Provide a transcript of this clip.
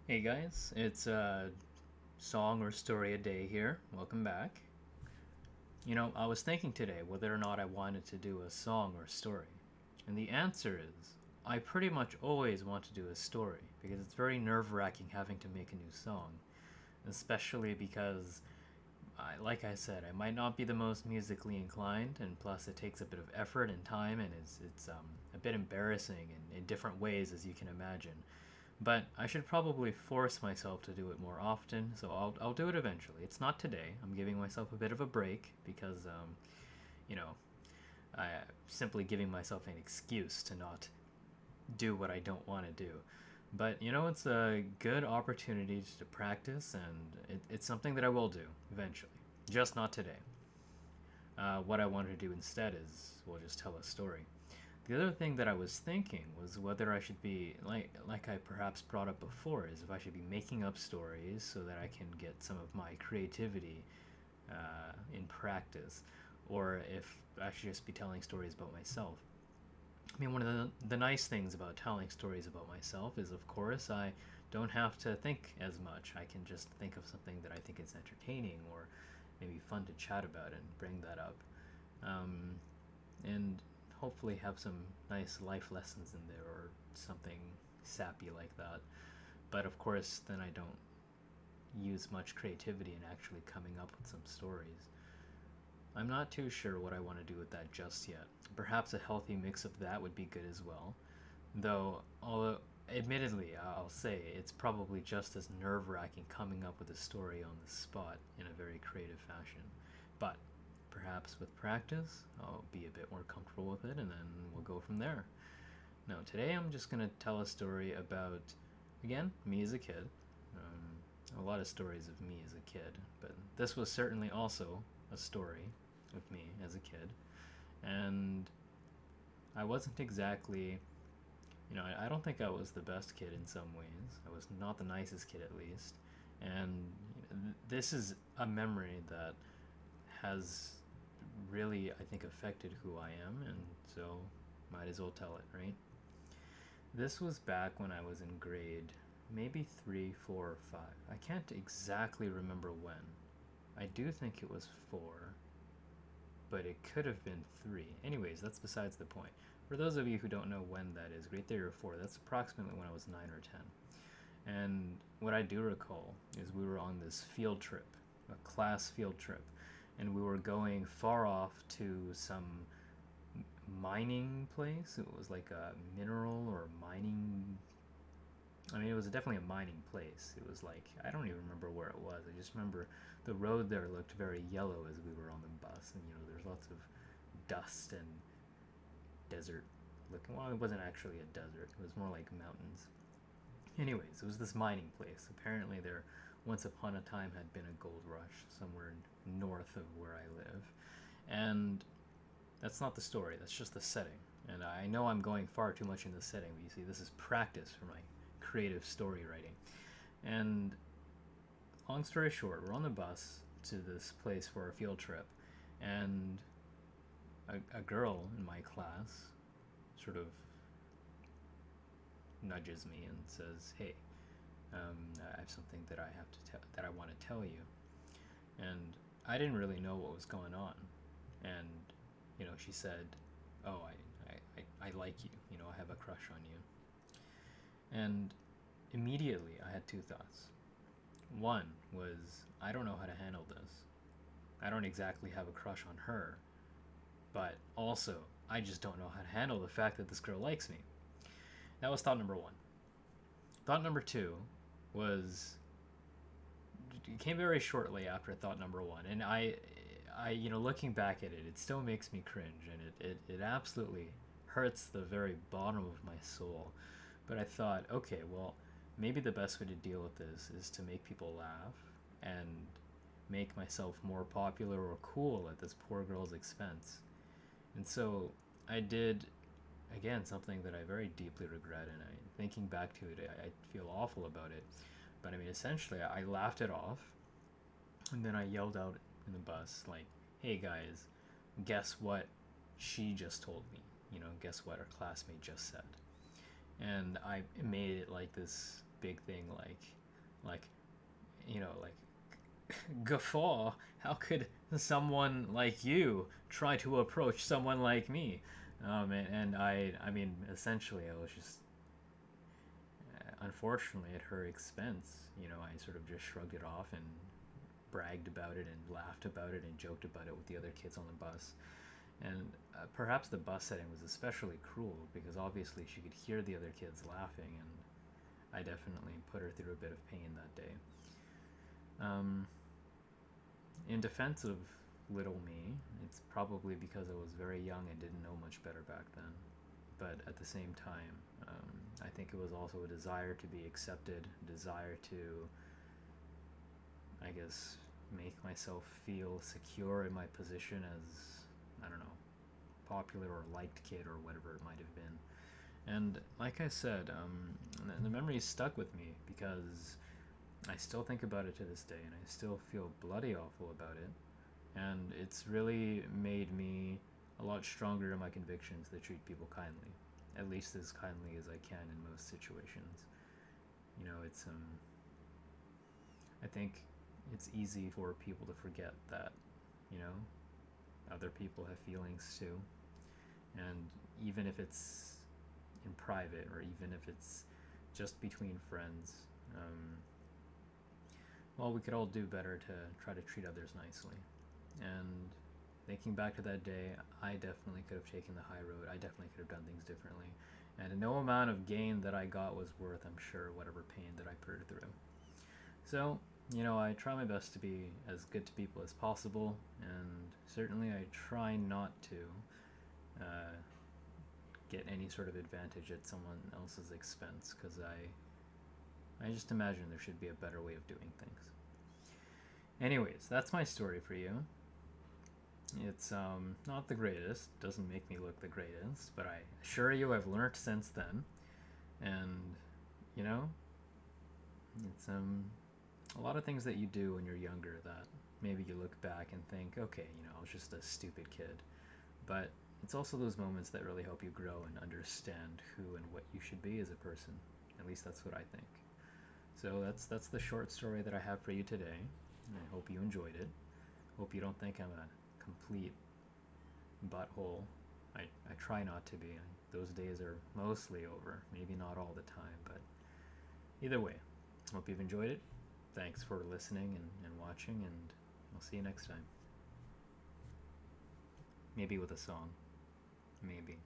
Hey guys, it's song or story a day here. Welcome back. I was thinking today whether or not I wanted to do a song or story. And the answer is I pretty much always want to do a story because it's very nerve wracking having to make a new song. Especially because, like I said, I might not be the most musically inclined, and plus it takes a bit of effort and time, and it's a bit embarrassing in different ways, as you can imagine. But I should probably force myself to do it more often, so I'll do it eventually. It's not today. I'm giving myself a bit of a break because, you know, I simply giving myself an excuse to not do what I don't want to do. But it's a good opportunity to practice, and it's something that I will do eventually. Just not today. What I wanted to do instead is, we'll just tell a story. The other thing that I was thinking was whether I should be like I perhaps brought up before, is if I should be making up stories so that I can get some of my creativity in practice, or if I should just be telling stories about myself. I mean, one of the nice things about telling stories about myself is, of course, I don't have to think as much. I can just think of something that I think is entertaining or maybe fun to chat about and bring that up. Um, and hopefully have some nice life lessons in there or something sappy like that. But of course, then I don't use much creativity in actually coming up with some stories. I'm not too sure what I want to do with that just yet. Perhaps a healthy mix of that would be good as well. Though, although, admittedly, I'll say it's probably just as nerve wracking coming up with a story on the spot in a very creative fashion. But perhaps with practice, I'll be a bit more comfortable with it and then we'll go from there. Now, today I'm just going to tell a story about, again, me as a kid. A lot of stories of me as a kid, but this was certainly also a story of me as a kid. And I wasn't exactly, I don't think I was the best kid in some ways. I was not the nicest kid, at least. And this is a memory that has really, I think, affected who I am, and so might as well tell it, right? This was back when I was in grade maybe 3, 4, or 5. I can't exactly remember when. I do think it was 4, but it could have been 3. Anyways, that's besides the point. For those of you who don't know when that is, grade 3 or 4, that's approximately when I was 9 or 10. And what I do recall is we were on this field trip, a class field trip, and we were going far off to some mining place. It was like a mineral or mining. I mean, it was definitely a mining place. It was like, I don't even remember where it was. I just remember the road there looked very yellow as we were on the bus, and there's lots of dust and desert looking. Well, it wasn't actually a desert, it was more like mountains. Anyways, it was this mining place. Apparently, there once upon a time had been a gold rush somewhere north of where I live. And that's not the story, that's just the setting. And I know I'm going far too much in the setting, but you see, this is practice for my creative story writing. And long story short, we're on the bus to this place for a field trip, and a girl in my class sort of nudges me and says, "Hey, I have something that that I want to tell you." And I didn't really know what was going on, and she said, "Oh, I like you. I have a crush on you." And immediately, I had two thoughts. One was, I don't know how to handle this. I don't exactly have a crush on her, but also, I just don't know how to handle the fact that this girl likes me. That was thought number one. Thought number two was, it came very shortly after thought number one, and looking back at it, it still makes me cringe, and it absolutely hurts the very bottom of my soul. But I thought, okay, well, maybe the best way to deal with this is to make people laugh and make myself more popular or cool at this poor girl's expense. And so I did, again, something that I very deeply regret, and thinking back to it, I feel awful about it. But I mean, essentially, I laughed it off, and then I yelled out in the bus, like, "Hey guys, guess what she just told me? Guess what our classmate just said?" And I made it like this big thing like like guffaw. How could someone like you try to approach someone like me? And I mean, essentially, I was just, unfortunately, at her expense. I sort of just shrugged it off and bragged about it and laughed about it and joked about it with the other kids on the bus. And perhaps the bus setting was especially cruel because obviously she could hear the other kids laughing, and I definitely put her through a bit of pain that day. Um, in defense of little me, it's probably because I was very young and didn't know much better back then. But at the same time, I think it was also a desire to be accepted, desire to, I guess, make myself feel secure in my position as, I don't know, popular or liked kid or whatever it might have been. And like I said, the memory stuck with me because I still think about it to this day, and I still feel bloody awful about it. And it's really made me a lot stronger in my convictions to treat people kindly, at least as kindly as I can in most situations. It's I think it's easy for people to forget that, you know, other people have feelings too, and even if it's in private or even if it's just between friends, well, we could all do better to try to treat others nicely. And thinking back to that day, I definitely could have taken the high road. I definitely could have done things differently. And no amount of gain that I got was worth, I'm sure, whatever pain that I put through. So, I try my best to be as good to people as possible, and certainly I try not to get any sort of advantage at someone else's expense, because I just imagine there should be a better way of doing things. Anyways, that's my story for you. It's not the greatest, doesn't make me look the greatest, but I assure you I've learned since then. And, you know, it's a lot of things that you do when you're younger that maybe you look back and think, okay, I was just a stupid kid. But it's also those moments that really help you grow and understand who and what you should be as a person. At least that's what I think. So that's the short story that I have for you today. And I hope you enjoyed it. Hope you don't think I'm a complete butthole. I try not to be. Those days are mostly over. Maybe not all the time, but either way, hope you've enjoyed it. Thanks for listening and watching, and I'll see you next time. Maybe with a song. Maybe.